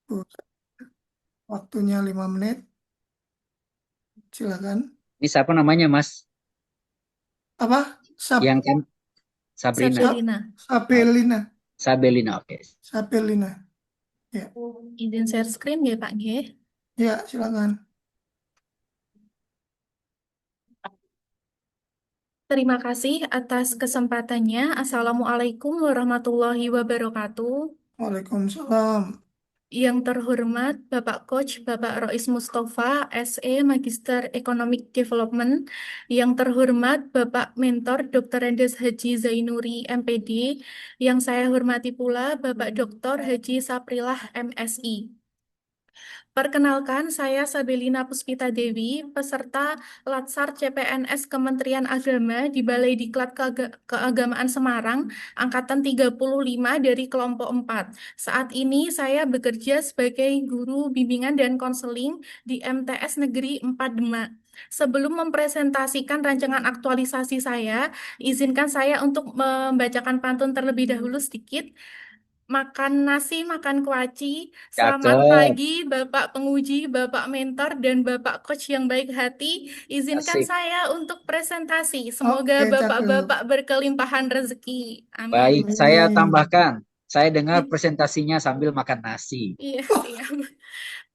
Bu, waktunya 5 menit. Silakan. Ini siapa namanya, Mas? Apa? Yang kan Sabrina. Sa- Sabelina. Oh, Sabelina. Sabelina, oke. Sabelina. Ya, Izin share screen ya Pak G. ya silakan. Terima kasih atas kesempatannya. Assalamualaikum warahmatullahi wabarakatuh. Waalaikumsalam. Yang terhormat Bapak Coach, Bapak Rois Mustafa, SE, Magister Economic Development. Yang terhormat Bapak Mentor Dr. Andes Haji Zainuri, MPD. Yang saya hormati pula Bapak Dr. Haji Saprilah, MSI. Perkenalkan, saya Sabelina Puspita Dewi, peserta Latsar CPNS Kementerian Agama di Balai Diklat Keagamaan Semarang, Angkatan 35 dari kelompok 4. Saat ini saya bekerja sebagai guru bimbingan dan konseling di MTS Negeri 4 Demak. Sebelum mempresentasikan rancangan aktualisasi saya, izinkan saya untuk membacakan pantun terlebih dahulu sedikit. Makan nasi, makan kuaci. Selamat Cakep. pagi, Bapak penguji, Bapak mentor, dan Bapak coach yang baik hati. Izinkan Asik. saya untuk presentasi. Semoga Oke, cakep. Bapak-bapak berkelimpahan rezeki. Amin. Baik, saya Amin. tambahkan. Saya dengar presentasinya sambil makan nasi. Iya, siap.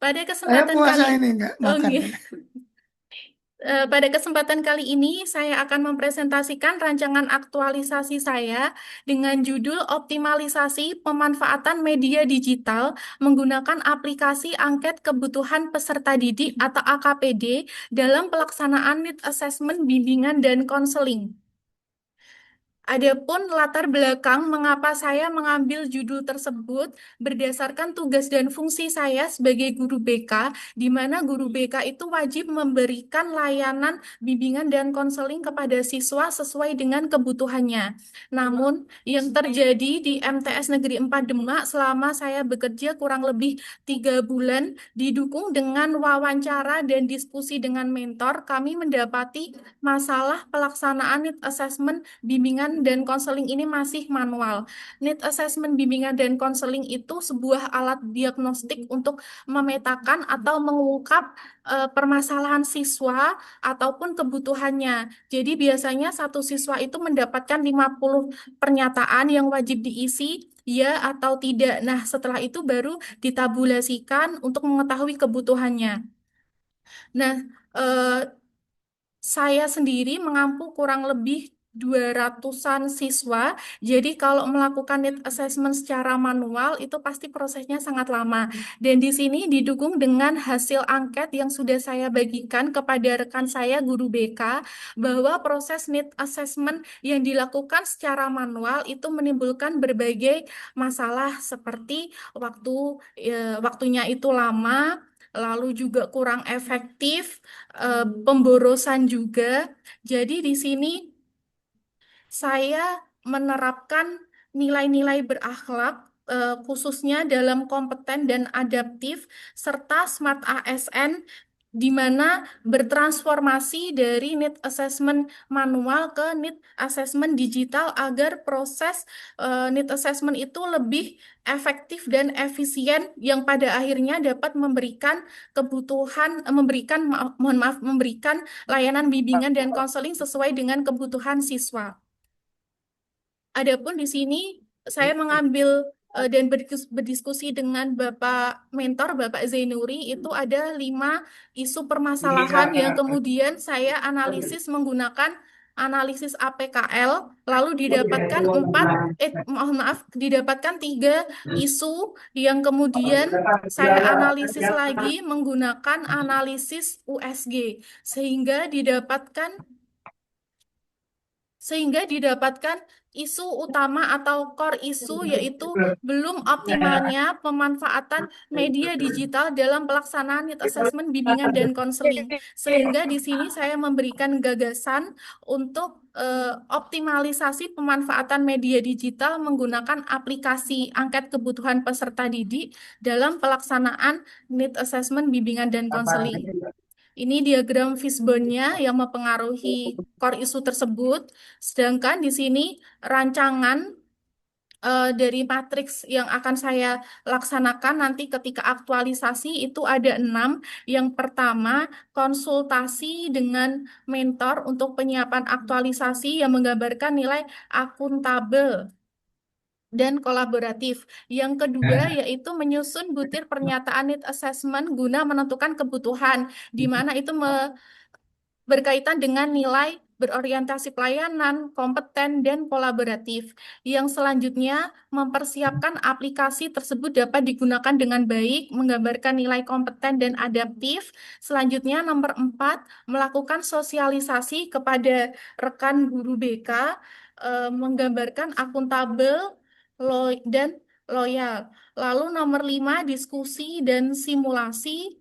Pada Saya kesempatan puasa kali, ini nggak oh, makan iya. ini. Pada kesempatan kali ini, saya akan mempresentasikan rancangan aktualisasi saya dengan judul Optimalisasi Pemanfaatan Media Digital menggunakan aplikasi angket kebutuhan peserta didik atau AKPD dalam pelaksanaan need assessment bimbingan dan konseling. Adapun latar belakang mengapa saya mengambil judul tersebut berdasarkan tugas dan fungsi saya sebagai guru BK, di mana guru BK itu wajib memberikan layanan bimbingan dan konseling kepada siswa sesuai dengan kebutuhannya. Namun, yang terjadi di MTS Negeri 4 Demak selama saya bekerja kurang lebih 3 bulan, didukung dengan wawancara dan diskusi dengan mentor, kami mendapati masalah pelaksanaan need assessment bimbingan dan konseling ini masih manual. Need assessment bimbingan dan konseling itu sebuah alat diagnostik untuk memetakan atau mengungkap permasalahan siswa ataupun kebutuhannya. Jadi biasanya satu siswa itu mendapatkan 50 pernyataan yang wajib diisi, ya atau tidak. Nah, setelah itu baru ditabulasikan untuk mengetahui kebutuhannya. Nah, eh, saya sendiri mengampu kurang lebih 200-an siswa. Jadi kalau melakukan need assessment secara manual itu pasti prosesnya sangat lama. Dan di sini didukung dengan hasil angket yang sudah saya bagikan kepada rekan saya guru BK bahwa proses need assessment yang dilakukan secara manual itu menimbulkan berbagai masalah seperti waktunya itu lama, lalu juga kurang efektif, pemborosan juga. Jadi di sini saya menerapkan nilai-nilai berakhlak, khususnya dalam kompeten dan adaptif, serta smart ASN, di mana bertransformasi dari need assessment manual ke need assessment digital agar proses need assessment itu lebih efektif dan efisien yang pada akhirnya dapat memberikan kebutuhan, mohon maaf, memberikan layanan bimbingan dan konseling sesuai dengan kebutuhan siswa. Adapun di sini saya mengambil dan berdiskusi dengan Bapak mentor, Bapak Zainuri, itu ada 5 isu permasalahan yang kemudian saya analisis menggunakan analisis APKL, lalu didapatkan mohon maaf, didapatkan 3 isu yang kemudian saya analisis lagi menggunakan analisis USG, sehingga didapatkan isu utama atau core isu yaitu belum optimalnya pemanfaatan media digital dalam pelaksanaan need assessment bimbingan dan konseling. Sehingga di sini saya memberikan gagasan untuk optimalisasi pemanfaatan media digital menggunakan aplikasi angket kebutuhan peserta didik dalam pelaksanaan need assessment bimbingan dan konseling. Ini diagram fishbone-nya yang mempengaruhi core isu tersebut. Sedangkan di sini rancangan dari matriks yang akan saya laksanakan nanti ketika aktualisasi itu ada 6. Yang pertama, konsultasi dengan mentor untuk penyiapan aktualisasi yang menggambarkan nilai akuntabel dan kolaboratif. Yang kedua yaitu menyusun butir pernyataan need assessment guna menentukan kebutuhan, di mana itu berkaitan dengan nilai berorientasi pelayanan, kompeten, dan kolaboratif. Yang selanjutnya, mempersiapkan aplikasi tersebut dapat digunakan dengan baik, menggambarkan nilai kompeten dan adaptif. Selanjutnya, nomor 4, melakukan sosialisasi kepada rekan guru BK, menggambarkan akuntabel dan loyal. Lalu nomor 5, diskusi dan simulasi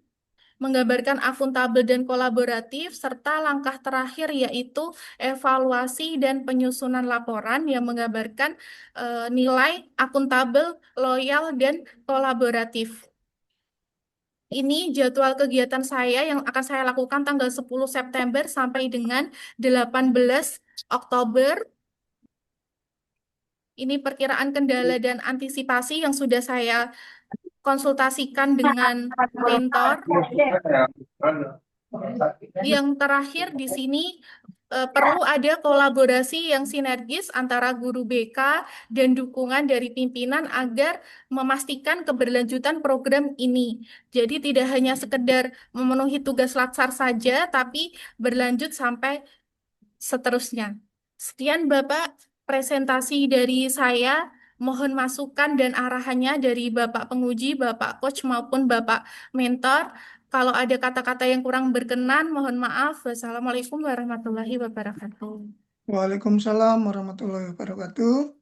menggambarkan akuntabel dan kolaboratif, serta langkah terakhir yaitu evaluasi dan penyusunan laporan yang menggambarkan nilai akuntabel, loyal, dan kolaboratif. Ini jadwal kegiatan saya yang akan saya lakukan tanggal 10 September sampai dengan 18 Oktober. Ini perkiraan kendala dan antisipasi yang sudah saya konsultasikan dengan mentor. Yang terakhir di sini perlu ada kolaborasi yang sinergis antara guru BK dan dukungan dari pimpinan agar memastikan keberlanjutan program ini. Jadi tidak hanya sekedar memenuhi tugas laksar saja, tapi berlanjut sampai seterusnya. Sekian Bapak presentasi dari saya. Mohon masukan dan arahannya dari Bapak penguji, Bapak coach maupun Bapak mentor. Kalau ada kata-kata yang kurang berkenan, mohon maaf. Wassalamualaikum warahmatullahi wabarakatuh. Waalaikumsalam warahmatullahi wabarakatuh.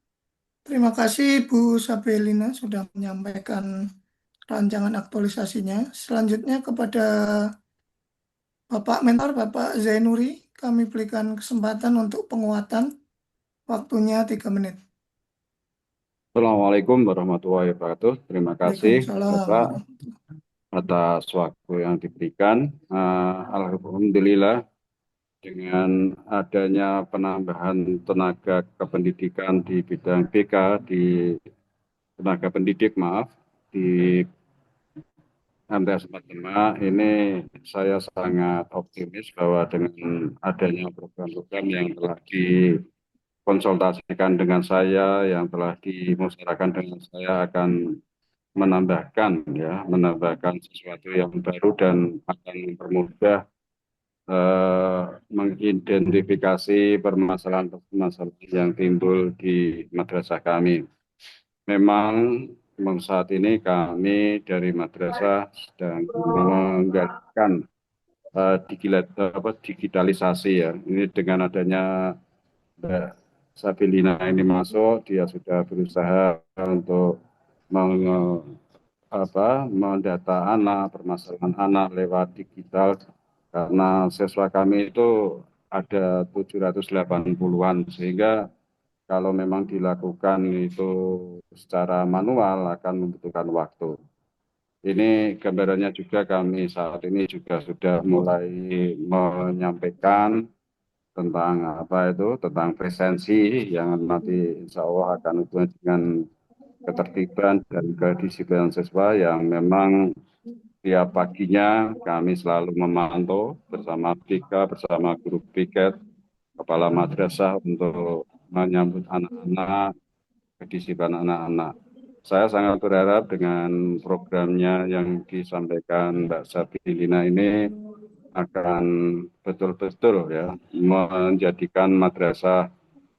Terima kasih Bu Sabelina sudah menyampaikan rancangan aktualisasinya. Selanjutnya kepada Bapak Mentor, Bapak Zainuri, kami berikan kesempatan untuk penguatan. Waktunya 3 menit. Assalamualaikum warahmatullahi wabarakatuh. Terima kasih Waalaikumsalam Bapak warahmatullahi atas waktu yang diberikan. Alhamdulillah dengan adanya penambahan tenaga kependidikan di bidang BK, tenaga pendidik di MTS 45 ini saya sangat optimis bahwa dengan adanya program-program yang telah dikonsultasikan dengan saya, yang telah dimusyawarahkan dengan saya akan menambahkan sesuatu yang baru dan akan mempermudah mengidentifikasi permasalahan-permasalahan yang timbul di madrasah kami. Memang saat ini kami dari madrasah sedang menggagaskan digitalisasi ya. Ini dengan adanya Mbak Sabelina ini masuk, dia sudah berusaha untuk mendata anak, permasalahan anak lewat digital, karena siswa kami itu ada 780-an, sehingga kalau memang dilakukan itu secara manual akan membutuhkan waktu. Ini gambarannya juga kami saat ini juga sudah mulai menyampaikan tentang tentang presensi yang nanti insya Allah akan hubungan dengan ketertiban dan kedisiplinan siswa yang memang tiap paginya kami selalu memantau bersama BK, bersama guru piket, kepala madrasah untuk menyambut anak-anak, kedisiplinan anak-anak. Saya sangat berharap dengan programnya yang disampaikan Mbak Sabelina ini akan betul-betul ya menjadikan madrasah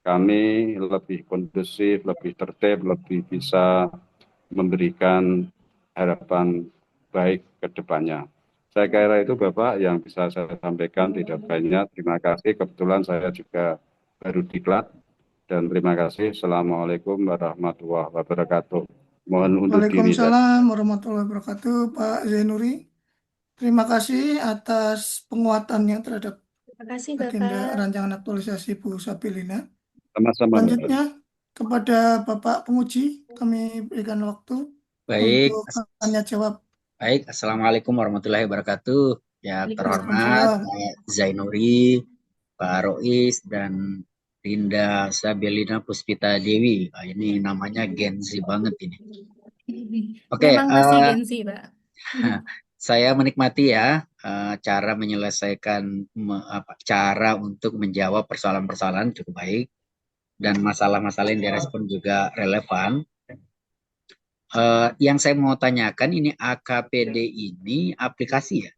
kami lebih kondusif, lebih tertib, lebih bisa memberikan harapan baik ke depannya. Saya kira itu Bapak yang bisa saya sampaikan, tidak banyak. Terima kasih, kebetulan saya juga baru diklat. Dan terima kasih. Assalamualaikum warahmatullahi wabarakatuh. Mohon undur diri. Waalaikumsalam warahmatullahi wabarakatuh, Pak Zainuri. Terima kasih atas penguatannya terhadap Terima kasih agenda Bapak. rancangan aktualisasi Bu Sabelina. Sama-sama. Selanjutnya kepada Bapak penguji, kami berikan waktu Baik, untuk tanya jawab. baik. Assalamualaikum warahmatullahi wabarakatuh. Yang terhormat Waalaikumsalam. Pak Zainuri, Pak Rois, dan Rinda Sabelina Puspita Dewi. Ah, ini namanya Gen Z banget ini. Oke, Memang masih Gen Z, Pak. saya menikmati ya cara menyelesaikan cara untuk menjawab persoalan-persoalan cukup baik dan masalah-masalah yang direspon juga relevan. Yang saya mau tanyakan ini AKPD ini aplikasi ya?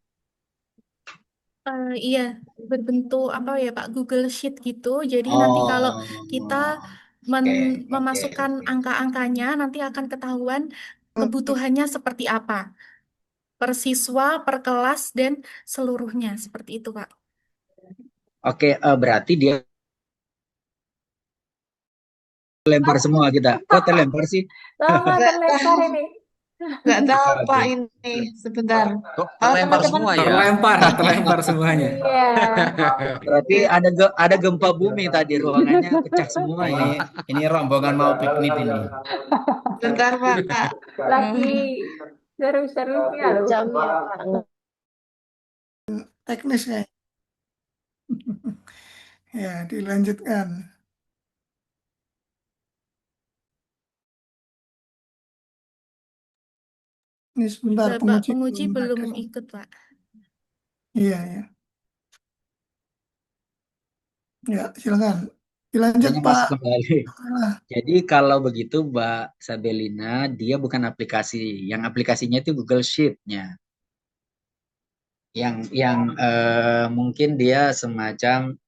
Iya, berbentuk apa ya Pak, Google Sheet gitu. Jadi nanti kalau kita Oh, oke, oke, memasukkan oke. angka-angkanya, nanti akan ketahuan Oke, kebutuhannya seperti apa. Per siswa, per kelas, dan seluruhnya. Seperti itu, Pak. Oke, berarti dia lempar semua kita. Kok terlempar sih? Lama Nggak terlempar tahu, ini. nggak tahu Pak Oke. ini. Sebentar. Kok Kalau terlempar teman-teman semua ya? Terlempar semuanya. Iya. Berarti ada gempa bumi tadi, ruangannya pecah semua Ini ini. ini rombongan mau piknik ini. sebentar Pak. Lagi seru-serunya loh. Jamnya Pak. teknis ya. Ya, dilanjutkan. Ini sebentar, Bapak penguji penguji belum hadir. ikut, Pak. Iya, ya. Ya, silakan. Dilanjut, Kayaknya Pak. masuk kembali. Ah, Jadi kalau begitu Mbak Sabelina, dia bukan aplikasi. Yang aplikasinya itu Google Sheet-nya. Yang mungkin dia semacam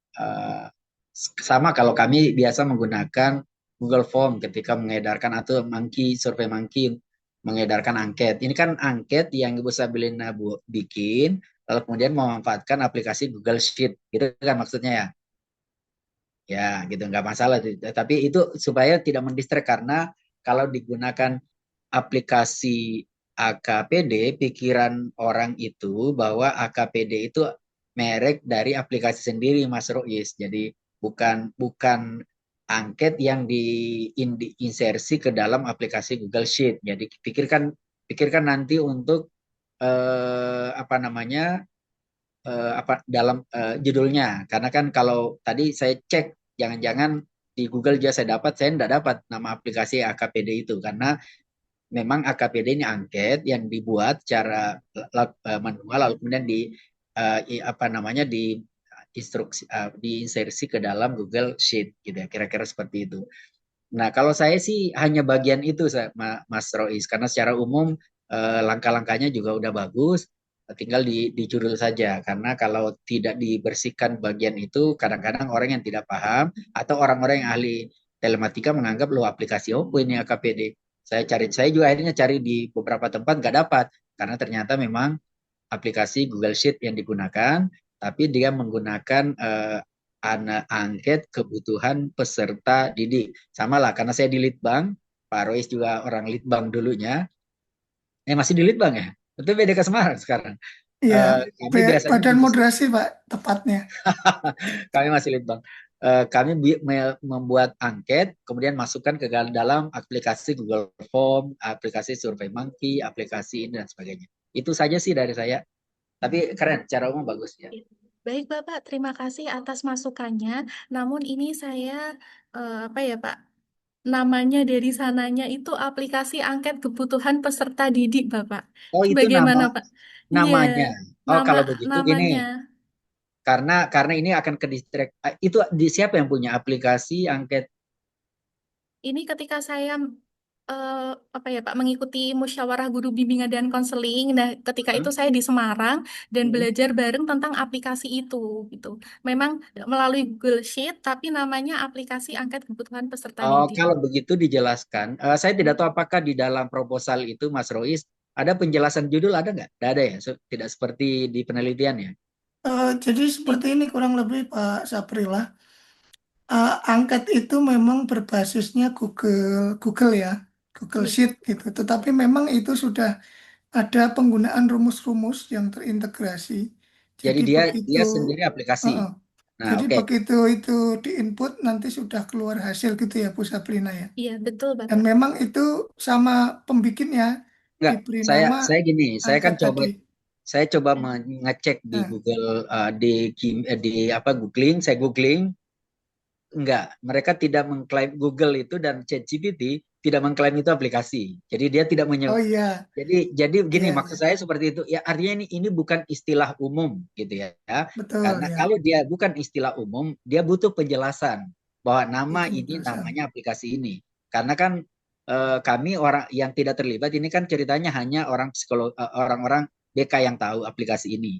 sama kalau kami biasa menggunakan Google Form ketika mengedarkan atau Survei Monkey mengedarkan angket. Ini kan angket yang Ibu Sabelina bikin, lalu kemudian memanfaatkan aplikasi Google Sheet, gitu kan maksudnya ya? Ya, gitu nggak masalah. Tapi itu supaya tidak mendistract karena kalau digunakan aplikasi AKPD, pikiran orang itu bahwa AKPD itu merek dari aplikasi sendiri, Mas Rois. Jadi bukan bukan angket yang diinsersi ke dalam aplikasi Google Sheet. Jadi pikirkan nanti untuk apa namanya dalam judulnya. Karena kan kalau tadi saya cek, jangan-jangan di Google juga saya tidak dapat nama aplikasi AKPD itu karena memang AKPD ini angket yang dibuat secara manual lalu kemudian apa namanya diinsersi ke dalam Google Sheet gitu ya, kira-kira seperti itu. Nah, kalau saya sih hanya bagian itu Mas Rois karena secara umum langkah-langkahnya juga udah bagus, tinggal dicurul saja karena kalau tidak dibersihkan bagian itu kadang-kadang orang yang tidak paham atau orang-orang yang ahli telematika menganggap loh aplikasi apa ini AKPD. Saya juga akhirnya cari di beberapa tempat nggak dapat karena ternyata memang aplikasi Google Sheet yang digunakan, tapi dia menggunakan angket kebutuhan peserta didik. Sama lah, karena saya di Litbang, Pak Rois juga orang Litbang dulunya. Masih di Litbang ya? Itu beda ke Semarang sekarang. Iya, Kami biasanya Badan Moderasi, Pak, tepatnya. kami masih Litbang. Kami membuat angket, kemudian masukkan ke dalam aplikasi Google Form, aplikasi Survey Monkey, aplikasi ini dan sebagainya. Itu saja sih dari saya. Tapi keren, secara umum bagus ya. Baik, Bapak, terima kasih atas masukannya. Namun ini saya apa ya, Pak? Namanya dari sananya itu aplikasi angket kebutuhan peserta didik, Bapak. Oh, itu Bagaimana, Pak? Iya, namanya. Oh, kalau begitu gini, namanya. karena ini akan ke distract. Itu siapa yang punya aplikasi angket? Ini ketika saya apa ya, Pak, mengikuti musyawarah guru bimbingan dan konseling. Nah, ketika itu saya di Semarang dan belajar bareng tentang aplikasi itu gitu. Memang melalui Google Sheet tapi namanya aplikasi angket kebutuhan peserta Oh, didik. kalau begitu dijelaskan. Saya tidak tahu apakah di dalam proposal itu, Mas Rois, ada penjelasan judul ada nggak? Tidak ada ya, tidak seperti di penelitian ya. Jadi seperti ini kurang lebih, Pak Saprila. Angket itu memang berbasisnya Google ya, Google Iya. Sheet gitu. Tetapi memang itu sudah ada penggunaan rumus-rumus yang terintegrasi. Jadi Jadi begitu, dia sendiri aplikasi. uh-uh. Nah, Jadi oke. begitu itu diinput nanti sudah keluar hasil gitu ya, Bu Sabrina ya. Iya, betul, Dan Bapak. memang itu sama pembikinnya Enggak, diberi saya nama saya gini, angket tadi. saya coba mengecek di Nah, Google di apa googling, saya googling enggak, mereka tidak mengklaim Google itu dan ChatGPT tidak mengklaim itu aplikasi. Jadi dia tidak Oh iya, jadi iya, begini maksud iya, saya seperti itu. Ya artinya ini bukan istilah umum gitu ya. betul Karena ya. kalau dia bukan istilah umum, dia butuh penjelasan bahwa nama Butuh ini penjelasan. namanya aplikasi ini. Karena kan kami orang yang tidak terlibat ini kan ceritanya hanya orang-orang BK yang tahu aplikasi ini.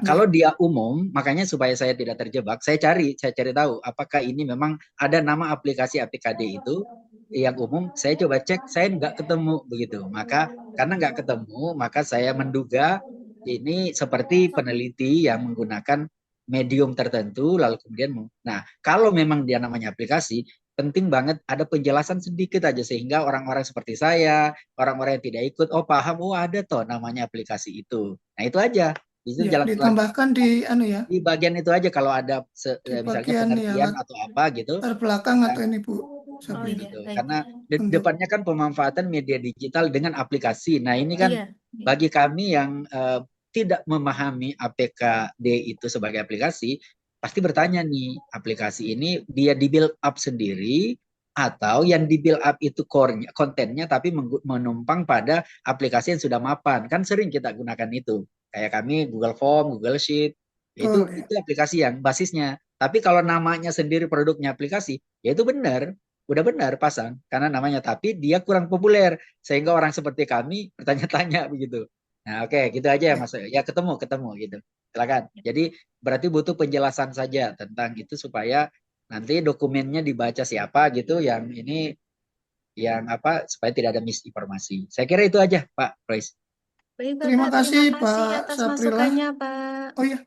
Kalau Ya, dia umum, makanya supaya saya tidak terjebak, saya cari tahu apakah ini memang ada nama aplikasi APKD itu yang umum. Saya coba cek, saya nggak ketemu begitu. Maka karena nggak ketemu, maka saya menduga ini seperti peneliti yang menggunakan medium tertentu, lalu kemudian, nah kalau memang dia namanya aplikasi, penting banget ada penjelasan sedikit aja sehingga orang-orang seperti saya, orang-orang yang tidak ikut, oh paham, oh ada toh namanya aplikasi itu. Nah itu aja. Itu ya, jalan ditambahkan di anu ya, di bagian itu aja kalau ada di misalnya bagian ya pengertian atau apa gitu. latar belakang atau ini Bu Oh Sabrina iya, Gitu. baik. Karena untuk depannya kan pemanfaatan media digital dengan aplikasi. Nah, ini kan Iya. bagi kami yang tidak memahami APKD itu sebagai aplikasi, pasti bertanya nih, aplikasi ini dia di build up sendiri atau yang di build up itu core-nya, kontennya tapi menumpang pada aplikasi yang sudah mapan. Kan sering kita gunakan itu. Kayak kami Google Form, Google Sheet, betul ya. itu aplikasi yang basisnya. Tapi kalau namanya sendiri produknya aplikasi, ya itu benar, udah benar pasang karena namanya, tapi dia kurang populer sehingga orang seperti kami bertanya-tanya begitu. Nah, oke, gitu aja ya Ya, Mas. Ya ketemu gitu. Silakan. Jadi berarti butuh penjelasan saja tentang itu supaya nanti dokumennya dibaca siapa gitu yang ini yang apa supaya tidak ada misinformasi. Saya kira itu aja, Pak Royce. Baik, terima Bapak. kasih Terima kasih Pak atas Saprila. masukannya, Pak. Oh iya,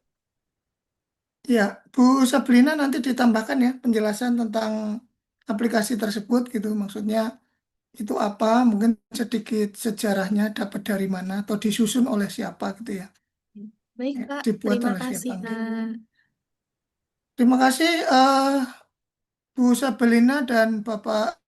ya Bu Sabrina nanti ditambahkan ya penjelasan tentang aplikasi tersebut gitu. Maksudnya itu apa, mungkin sedikit sejarahnya dapat dari mana atau disusun oleh siapa gitu ya. Baik, Ya, Pak. dibuat Terima oleh siapa kasih, gitu. Pak. Terima kasih Bu Sabrina dan Bapak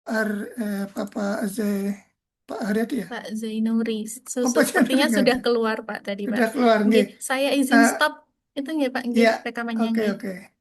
Pak Haryadi ya. Pak Zainuri. Oh, Pak Sepertinya Zainuri sudah ada. keluar, Pak, tadi, Pak. Sudah keluar Nggih, nggih. saya izin Eh, stop. Itu nggih, Pak. Nggih, ya, rekamannya oke nggih. oke.